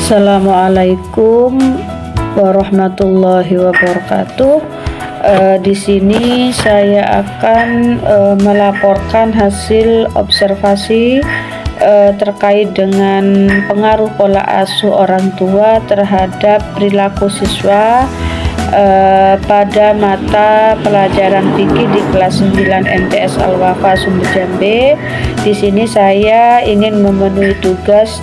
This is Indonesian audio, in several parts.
Assalamualaikum warahmatullahi wabarakatuh. Di sini saya akan melaporkan hasil observasi terkait dengan pengaruh pola asuh orang tua terhadap perilaku siswa pada mata pelajaran fikih di kelas 9 MTS Al-Wafa Sumber Jambe. Di sini saya ingin memenuhi tugas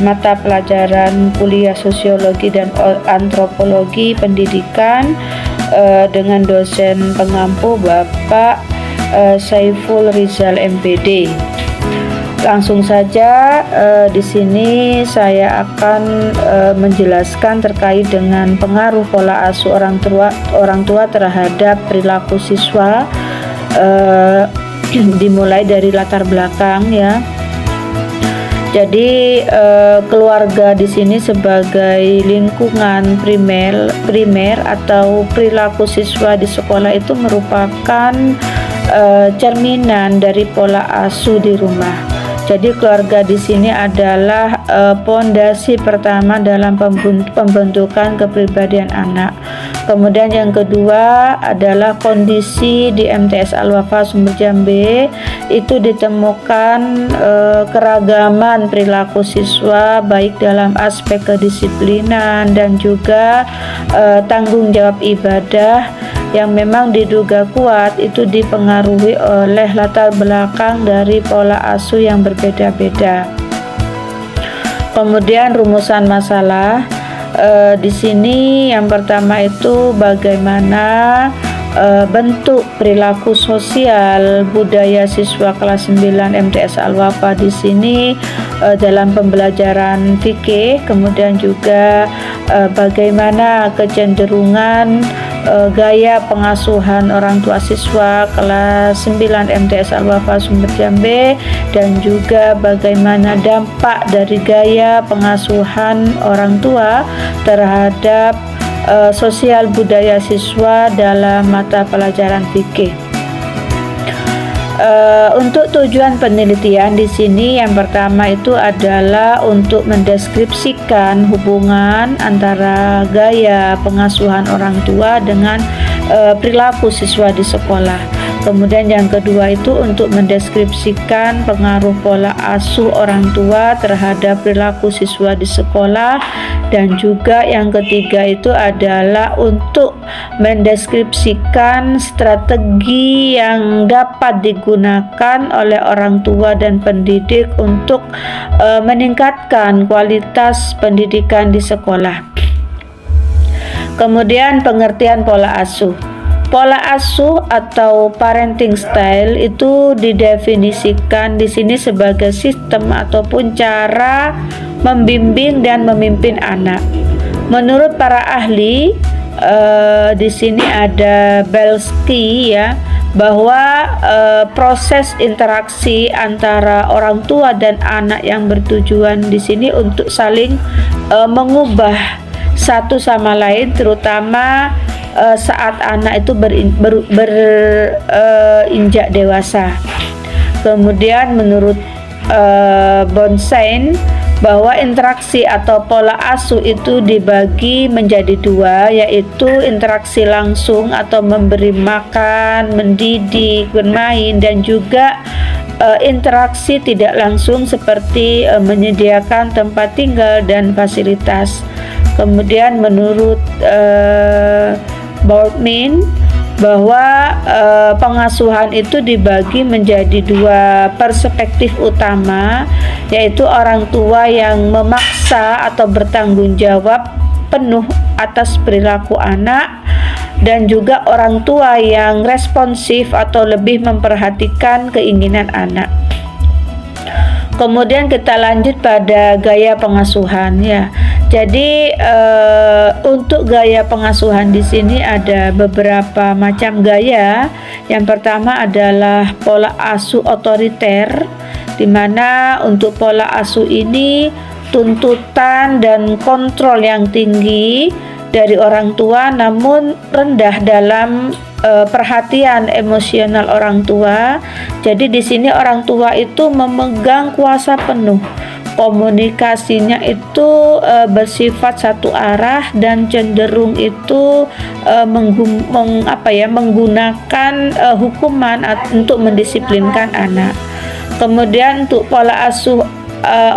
mata pelajaran kuliah sosiologi dan antropologi pendidikan dengan dosen pengampu Bapak Saiful Rizal MPD. Langsung saja di sini saya akan menjelaskan terkait dengan pengaruh pola asuh orang tua terhadap perilaku siswa, dimulai dari latar belakang ya. Jadi keluarga di sini sebagai lingkungan primer atau perilaku siswa di sekolah itu merupakan cerminan dari pola asuh di rumah. Jadi keluarga di sini adalah pondasi pertama dalam pembentukan kepribadian anak. Kemudian yang kedua adalah kondisi di MTS Al-Wafa Sumber Jambe itu ditemukan keragaman perilaku siswa baik dalam aspek kedisiplinan dan juga tanggung jawab ibadah yang memang diduga kuat itu dipengaruhi oleh latar belakang dari pola asuh yang berbeda-beda. Kemudian rumusan masalah di sini yang pertama itu bagaimana bentuk perilaku sosial budaya siswa kelas 9 MTS Al-Wafa di sini dalam pembelajaran fikih, kemudian juga bagaimana kecenderungan gaya pengasuhan orang tua siswa kelas 9 MTS Al-Wafa Sumber Jambe, dan juga bagaimana dampak dari gaya pengasuhan orang tua terhadap sosial budaya siswa dalam mata pelajaran fikih. Untuk tujuan penelitian di sini yang pertama itu adalah untuk mendeskripsikan hubungan antara gaya pengasuhan orang tua dengan perilaku siswa di sekolah. Kemudian yang kedua itu untuk mendeskripsikan pengaruh pola asuh orang tua terhadap perilaku siswa di sekolah, dan juga yang ketiga itu adalah untuk mendeskripsikan strategi yang dapat digunakan oleh orang tua dan pendidik untuk meningkatkan kualitas pendidikan di sekolah. Kemudian pengertian pola asuh. Pola asuh atau parenting style itu didefinisikan di sini sebagai sistem ataupun cara membimbing dan memimpin anak. Menurut para ahli, di sini ada Belsky ya, bahwa proses interaksi antara orang tua dan anak yang bertujuan di sini untuk saling mengubah satu sama lain, terutama saat anak itu berinjak dewasa. Kemudian menurut Bonsain, bahwa interaksi atau pola asuh itu dibagi menjadi dua, yaitu interaksi langsung atau memberi makan, mendidik, bermain, dan juga interaksi tidak langsung seperti menyediakan tempat tinggal dan fasilitas. Kemudian menurut Boardman, bahwa pengasuhan itu dibagi menjadi dua perspektif utama, yaitu orang tua yang memaksa atau bertanggung jawab penuh atas perilaku anak, dan juga orang tua yang responsif atau lebih memperhatikan keinginan anak. Kemudian kita lanjut pada gaya pengasuhan ya. Jadi untuk gaya pengasuhan di sini ada beberapa macam gaya. Yang pertama adalah pola asuh otoriter, di mana untuk pola asuh ini tuntutan dan kontrol yang tinggi dari orang tua, namun rendah dalam perhatian emosional orang tua. Jadi di sini orang tua itu memegang kuasa penuh komunikasinya itu bersifat satu arah dan cenderung itu menggunakan hukuman untuk mendisiplinkan anak. Kemudian untuk pola asuh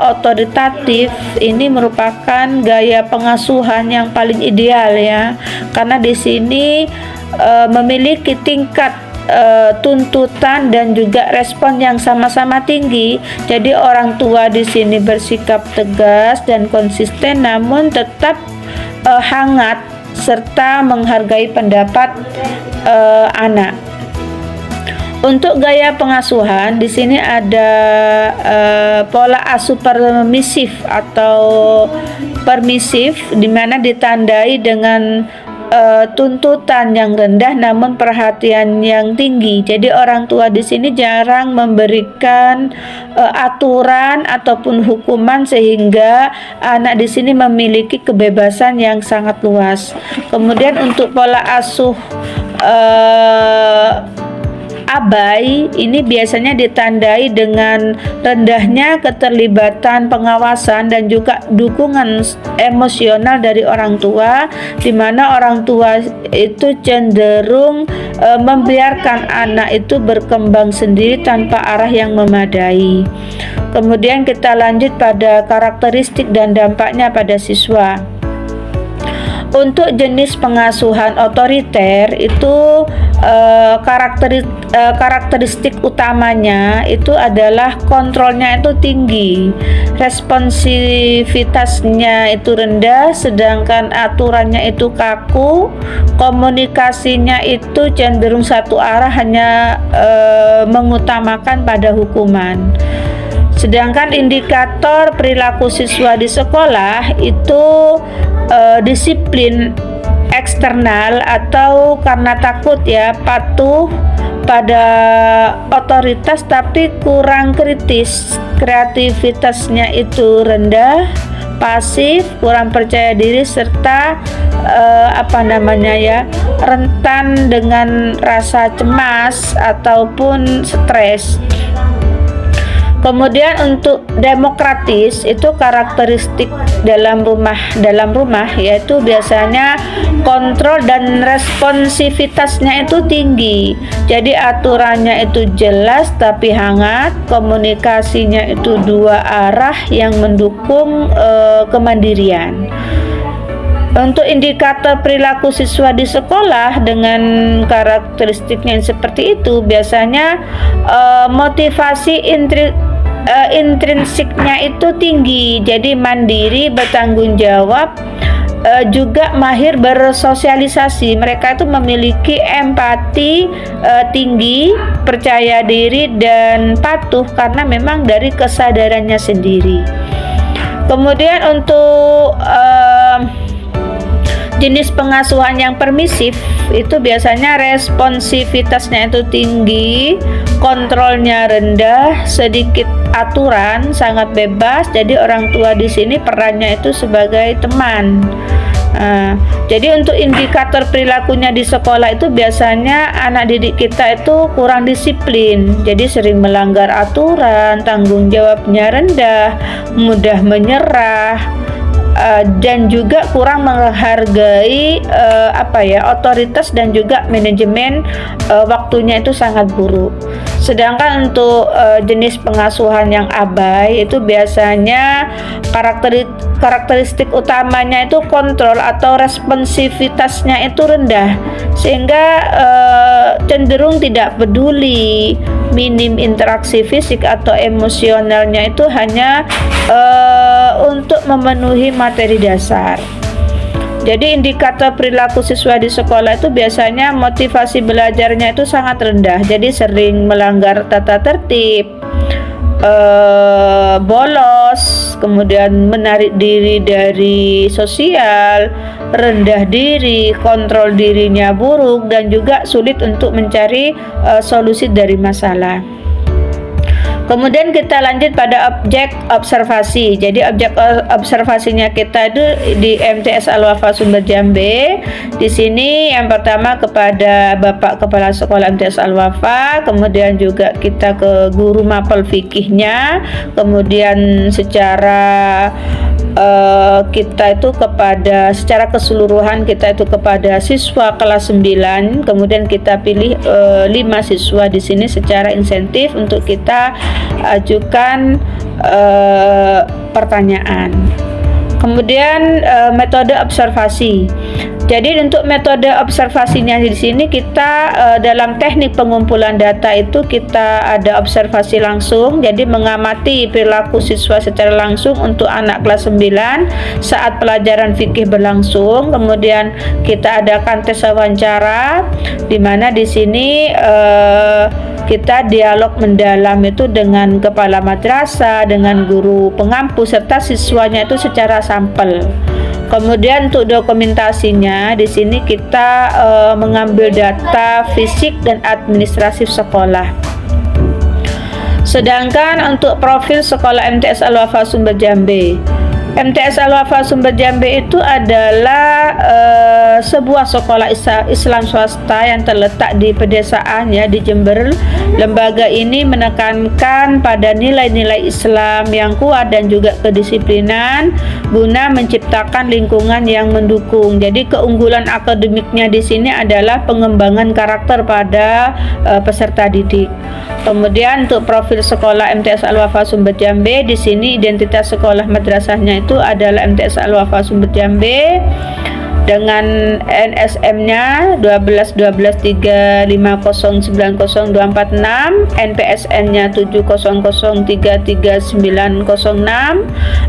otoritatif ini merupakan gaya pengasuhan yang paling ideal ya, karena di sini memiliki tingkat tuntutan dan juga respon yang sama-sama tinggi. Jadi orang tua di sini bersikap tegas dan konsisten, namun tetap hangat serta menghargai pendapat anak. Untuk gaya pengasuhan di sini ada pola asuh permisif atau permisif, di mana ditandai dengan tuntutan yang rendah namun perhatian yang tinggi. Jadi orang tua di sini jarang memberikan aturan ataupun hukuman, sehingga anak di sini memiliki kebebasan yang sangat luas. Kemudian untuk pola asuh abai ini biasanya ditandai dengan rendahnya keterlibatan pengawasan dan juga dukungan emosional dari orang tua, di mana orang tua itu cenderung membiarkan anak itu berkembang sendiri tanpa arah yang memadai. Kemudian kita lanjut pada karakteristik dan dampaknya pada siswa. Untuk jenis pengasuhan otoriter itu karakteristik utamanya itu adalah kontrolnya itu tinggi, responsivitasnya itu rendah, sedangkan aturannya itu kaku, komunikasinya itu cenderung satu arah, hanya mengutamakan pada hukuman. Sedangkan indikator perilaku siswa di sekolah itu disiplin eksternal atau karena takut ya, patuh pada otoritas tapi kurang kritis, kreativitasnya itu rendah, pasif, kurang percaya diri, serta rentan dengan rasa cemas ataupun stres. Kemudian untuk demokratis itu karakteristik dalam rumah yaitu biasanya kontrol dan responsivitasnya itu tinggi. Jadi aturannya itu jelas tapi hangat, komunikasinya itu dua arah yang mendukung kemandirian. Untuk indikator perilaku siswa di sekolah dengan karakteristiknya yang seperti itu, biasanya motivasi intrinsiknya itu tinggi, jadi mandiri, bertanggung jawab, juga mahir bersosialisasi. Mereka itu memiliki empati tinggi, percaya diri dan patuh karena memang dari kesadarannya sendiri. Kemudian untuk jenis pengasuhan yang permisif itu biasanya responsivitasnya itu tinggi, kontrolnya rendah, sedikit aturan, sangat bebas. Jadi orang tua di sini perannya itu sebagai teman. Jadi untuk indikator perilakunya di sekolah itu biasanya anak didik kita itu kurang disiplin, jadi sering melanggar aturan, tanggung jawabnya rendah, mudah menyerah, dan juga kurang menghargai otoritas dan juga manajemen waktunya itu sangat buruk. Sedangkan untuk jenis pengasuhan yang abai itu biasanya karakteristik utamanya itu kontrol atau responsivitasnya itu rendah, sehingga cenderung tidak peduli, minim interaksi fisik atau emosionalnya itu hanya untuk memenuhi materi dasar. Jadi indikator perilaku siswa di sekolah itu biasanya motivasi belajarnya itu sangat rendah, jadi sering melanggar tata tertib, bolos, kemudian menarik diri dari sosial, rendah diri, kontrol dirinya buruk, dan juga sulit untuk mencari solusi dari masalah. Kemudian kita lanjut pada objek observasi. Jadi objek observasinya kita itu di MTS Al-Wafa Sumber Jambe. Di sini yang pertama kepada Bapak Kepala Sekolah MTS Al-Wafa, kemudian juga kita ke guru mapel fikihnya, kemudian secara kita itu kepada secara keseluruhan kita itu kepada siswa kelas 9, kemudian kita pilih 5 siswa di sini secara insentif untuk kita ajukan pertanyaan. Kemudian metode observasi. Jadi untuk metode observasinya di sini kita dalam teknik pengumpulan data itu kita ada observasi langsung. Jadi mengamati perilaku siswa secara langsung untuk anak kelas 9 saat pelajaran fikih berlangsung. Kemudian kita adakan tes wawancara di mana di sini kita dialog mendalam itu dengan kepala madrasah, dengan guru pengampu serta siswanya itu secara sampel. Kemudian untuk dokumentasinya di sini kita mengambil data fisik dan administratif sekolah. Sedangkan untuk profil sekolah MTS Al-Wafa Sumber Jambe, MTS Al-Wafa Sumber Jambe itu adalah sebuah sekolah Islam swasta yang terletak di pedesaan ya di Jember. Lembaga ini menekankan pada nilai-nilai Islam yang kuat dan juga kedisiplinan guna menciptakan lingkungan yang mendukung. Jadi keunggulan akademiknya di sini adalah pengembangan karakter pada peserta didik. Kemudian untuk profil sekolah MTS Al-Wafa Sumber Jambe, di sini identitas sekolah madrasahnya itu adalah MTS Al-Wafa Sumber Jambe dengan NSM-nya 121235090246, NPSN-nya 700333906,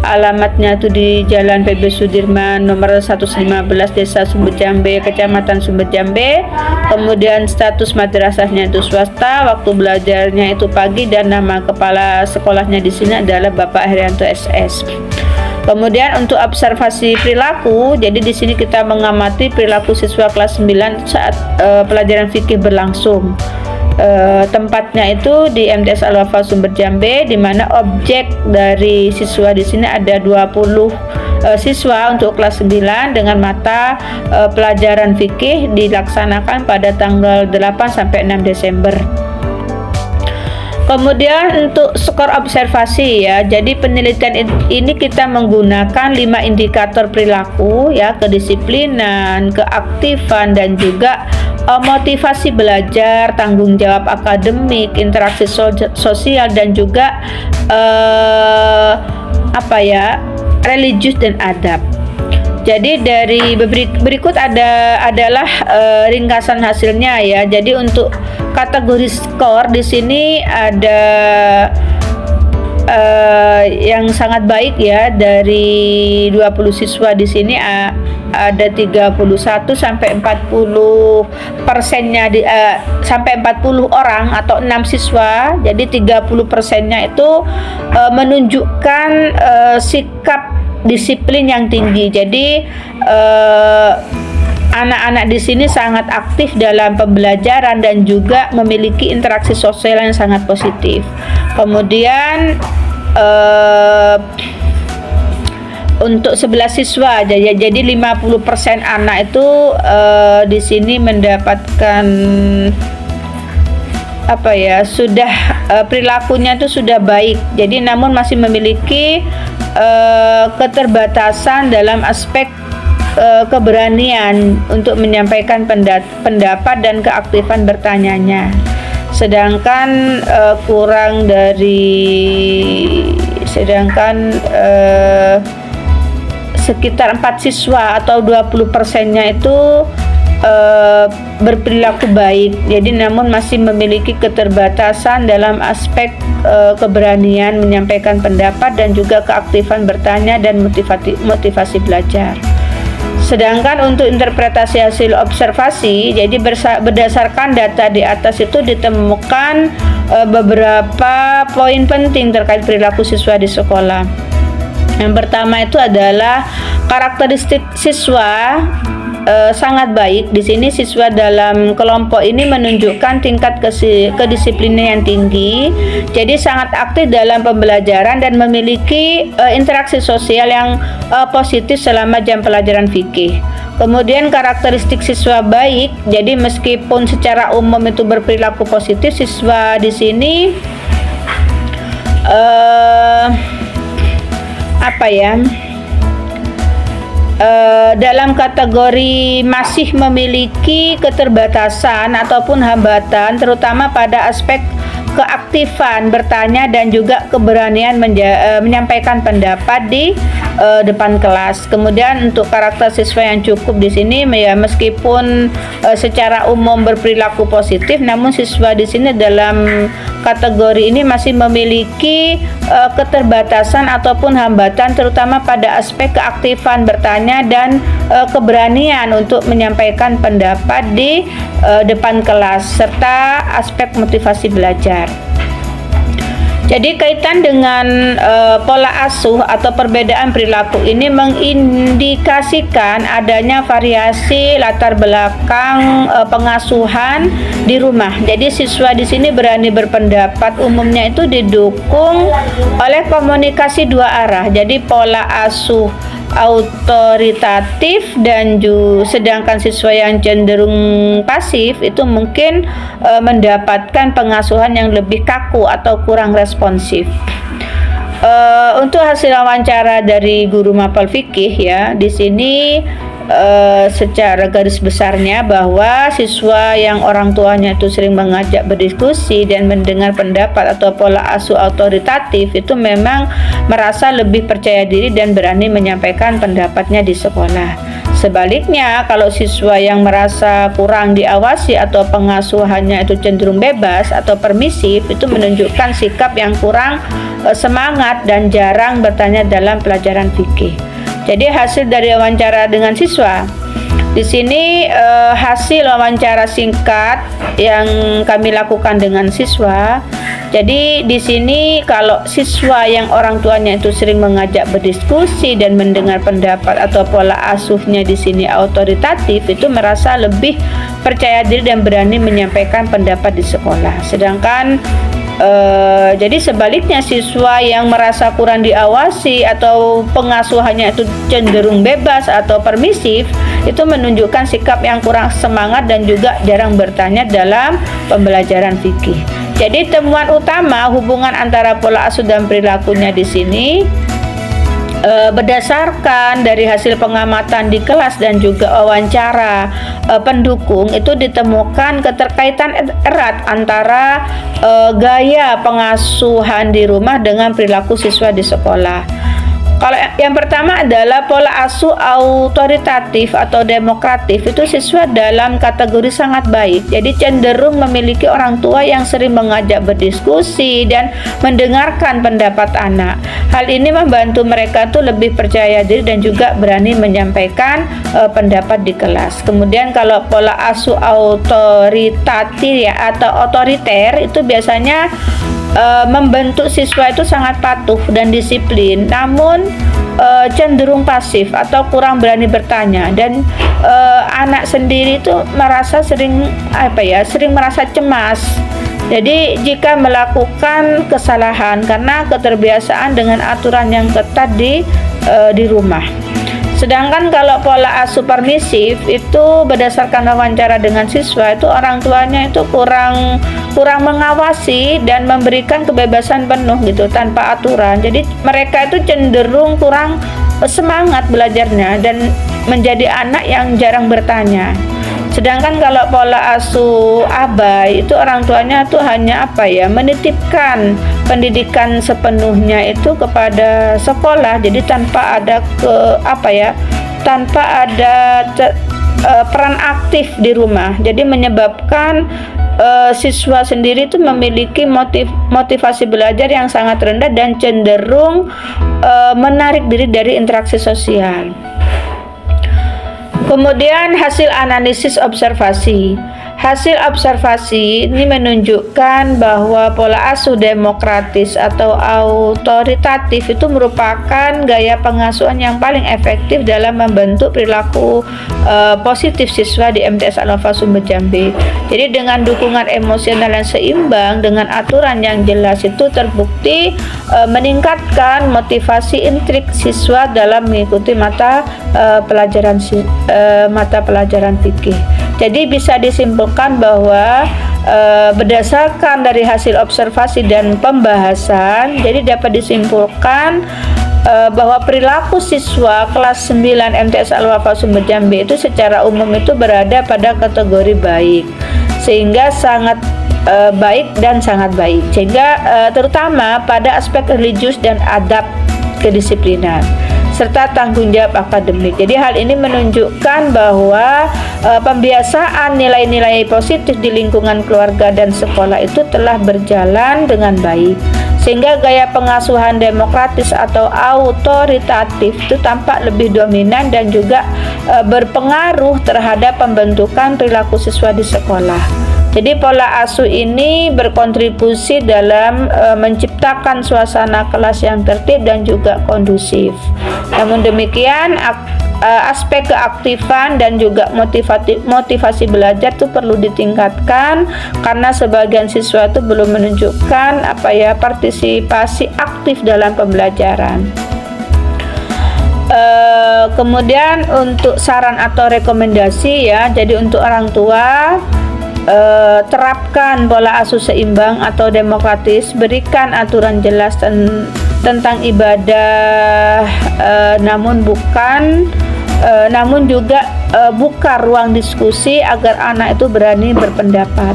alamatnya itu di Jalan PB Sudirman nomor 115 Desa Sumber Jambe, Kecamatan Sumber Jambe. Kemudian status madrasahnya itu swasta, waktu belajarnya itu pagi dan nama kepala sekolahnya di sini adalah Bapak Herianto SS. Kemudian untuk observasi perilaku, jadi di sini kita mengamati perilaku siswa kelas 9 saat pelajaran fikih berlangsung. Tempatnya itu di MTS Al-Wafa Sumber Jambe, di mana objek dari siswa di sini ada 20 siswa untuk kelas 9 dengan mata pelajaran fikih dilaksanakan pada tanggal 8 sampai 6 Desember. Kemudian untuk skor observasi ya, jadi penelitian ini kita menggunakan 5 indikator perilaku ya, kedisiplinan, keaktifan dan juga motivasi belajar, tanggung jawab akademik, interaksi sosial dan juga religius dan adab. Jadi dari berikut adalah ringkasan hasilnya ya. Jadi untuk kategori skor di sini ada yang sangat baik ya, dari 20 siswa di sini ada 31 sampai 40 persennya sampai 40 orang atau 6 siswa. Jadi 30 persennya itu menunjukkan sikap disiplin yang tinggi. Jadi anak-anak di sini sangat aktif dalam pembelajaran dan juga memiliki interaksi sosial yang sangat positif. Kemudian untuk 11 siswa jadi 50% anak itu di sini mendapatkan sudah perilakunya itu sudah baik. Jadi namun masih memiliki keterbatasan dalam aspek keberanian untuk menyampaikan pendapat dan keaktifan bertanyanya. Sedangkan sekitar 4 siswa atau 20%-nya itu berperilaku baik. Jadi namun masih memiliki keterbatasan dalam aspek keberanian menyampaikan pendapat dan juga keaktifan bertanya dan motivasi belajar. Sedangkan untuk interpretasi hasil observasi, jadi berdasarkan data di atas itu ditemukan beberapa poin penting terkait perilaku siswa di sekolah. Yang pertama itu adalah karakteristik siswa sangat baik. Di sini siswa dalam kelompok ini menunjukkan tingkat kedisiplinan yang tinggi, jadi sangat aktif dalam pembelajaran dan memiliki interaksi sosial yang positif selama jam pelajaran fikih. Kemudian karakteristik siswa baik, jadi meskipun secara umum itu berperilaku positif, siswa di sini dalam kategori masih memiliki keterbatasan ataupun hambatan, terutama pada aspek keaktifan bertanya dan juga keberanian menyampaikan pendapat di depan kelas. Kemudian untuk karakter siswa yang cukup di sini ya, meskipun secara umum berperilaku positif, namun siswa di sini dalam kategori ini masih memiliki keterbatasan ataupun hambatan, terutama pada aspek keaktifan bertanya dan keberanian untuk menyampaikan pendapat di depan kelas, serta aspek motivasi belajar. Jadi kaitan dengan pola asuh atau perbedaan perilaku ini mengindikasikan adanya variasi latar belakang pengasuhan di rumah. Jadi siswa di sini berani berpendapat umumnya itu didukung oleh komunikasi dua arah. Jadi pola asuh autoritatif dan sedangkan siswa yang cenderung pasif itu mungkin mendapatkan pengasuhan yang lebih kaku atau kurang responsif. Untuk hasil wawancara dari guru mapel fikih ya, di sini secara garis besarnya bahwa siswa yang orang tuanya itu sering mengajak berdiskusi dan mendengar pendapat atau pola asuh autoritatif itu memang merasa lebih percaya diri dan berani menyampaikan pendapatnya di sekolah. Sebaliknya, kalau siswa yang merasa kurang diawasi atau pengasuhannya itu cenderung bebas atau permisif, itu menunjukkan sikap yang kurang semangat dan jarang bertanya dalam pelajaran fikih. Jadi hasil dari wawancara dengan siswa. Di sini hasil wawancara singkat yang kami lakukan dengan siswa. Jadi di sini kalau siswa yang orang tuanya itu sering mengajak berdiskusi dan mendengar pendapat atau pola asuhnya di sini autoritatif, itu merasa lebih percaya diri dan berani menyampaikan pendapat di sekolah. Sedangkan jadi sebaliknya, siswa yang merasa kurang diawasi atau pengasuhannya itu cenderung bebas atau permisif, itu menunjukkan sikap yang kurang semangat dan juga jarang bertanya dalam pembelajaran fikih. Jadi temuan utama hubungan antara pola asuh dan perilakunya di sini berdasarkan dari hasil pengamatan di kelas dan juga wawancara pendukung, itu ditemukan keterkaitan erat antara gaya pengasuhan di rumah dengan perilaku siswa di sekolah. Kalau yang pertama adalah pola asuh autoritatif atau demokratif, itu siswa dalam kategori sangat baik. Jadi cenderung memiliki orang tua yang sering mengajak berdiskusi dan mendengarkan pendapat anak. Hal ini membantu mereka tuh lebih percaya diri dan juga berani menyampaikan pendapat di kelas. Kemudian kalau pola asuh autoritatif ya atau otoriter, itu biasanya membentuk siswa itu sangat patuh dan disiplin, namun cenderung pasif atau kurang berani bertanya, dan anak sendiri itu merasa sering merasa cemas. Jadi jika melakukan kesalahan karena keterbiasaan dengan aturan yang ketat di rumah. Sedangkan kalau pola asuh permisif itu berdasarkan wawancara dengan siswa, itu orang tuanya itu kurang mengawasi dan memberikan kebebasan penuh gitu tanpa aturan. Jadi mereka itu cenderung kurang semangat belajarnya dan menjadi anak yang jarang bertanya. Sedangkan kalau pola asuh abai, itu orang tuanya tuh hanya menitipkan pendidikan sepenuhnya itu kepada sekolah. Jadi tanpa ada peran aktif di rumah. Jadi menyebabkan siswa sendiri itu memiliki motivasi belajar yang sangat rendah dan cenderung menarik diri dari interaksi sosial. Kemudian hasil analisis observasi. Hasil observasi ini menunjukkan bahwa pola asuh demokratis atau autoritatif itu merupakan gaya pengasuhan yang paling efektif dalam membentuk perilaku positif siswa di MTS Al-Wafa Sumber Jambi. Jadi dengan dukungan emosional yang seimbang dengan aturan yang jelas itu terbukti meningkatkan motivasi intrik siswa dalam mengikuti mata pelajaran fikih. Jadi bisa disimpulkan bahwa berdasarkan dari hasil observasi dan pembahasan, jadi dapat disimpulkan bahwa perilaku siswa kelas 9 MTS Al-Wafa Sumber Jambi itu secara umum itu berada pada kategori baik, sehingga sangat baik dan sangat baik, sehingga terutama pada aspek religius dan adab kedisiplinan serta tanggung jawab akademik. Jadi hal ini menunjukkan bahwa pembiasaan nilai-nilai positif di lingkungan keluarga dan sekolah itu telah berjalan dengan baik, sehingga gaya pengasuhan demokratis atau autoritatif itu tampak lebih dominan dan juga berpengaruh terhadap pembentukan perilaku siswa di sekolah. Jadi pola asuh ini berkontribusi dalam menciptakan suasana kelas yang tertib dan juga kondusif. Namun demikian, aspek keaktifan dan juga motivasi belajar itu perlu ditingkatkan karena sebagian siswa itu belum menunjukkan partisipasi aktif dalam pembelajaran. Kemudian untuk saran atau rekomendasi ya, jadi untuk orang tua, terapkan pola asuh seimbang atau demokratis, berikan aturan jelas tentang ibadah, namun juga buka ruang diskusi agar anak itu berani berpendapat.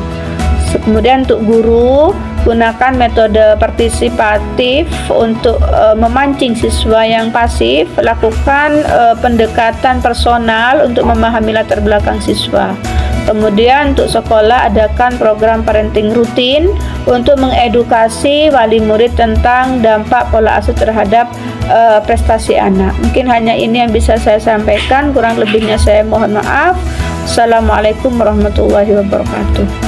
Kemudian untuk guru, gunakan metode partisipatif untuk memancing siswa yang pasif, lakukan pendekatan personal untuk memahami latar belakang siswa. Kemudian untuk sekolah, adakan program parenting rutin untuk mengedukasi wali murid tentang dampak pola asuh terhadap prestasi anak. Mungkin hanya ini yang bisa saya sampaikan, kurang lebihnya saya mohon maaf. Assalamualaikum warahmatullahi wabarakatuh.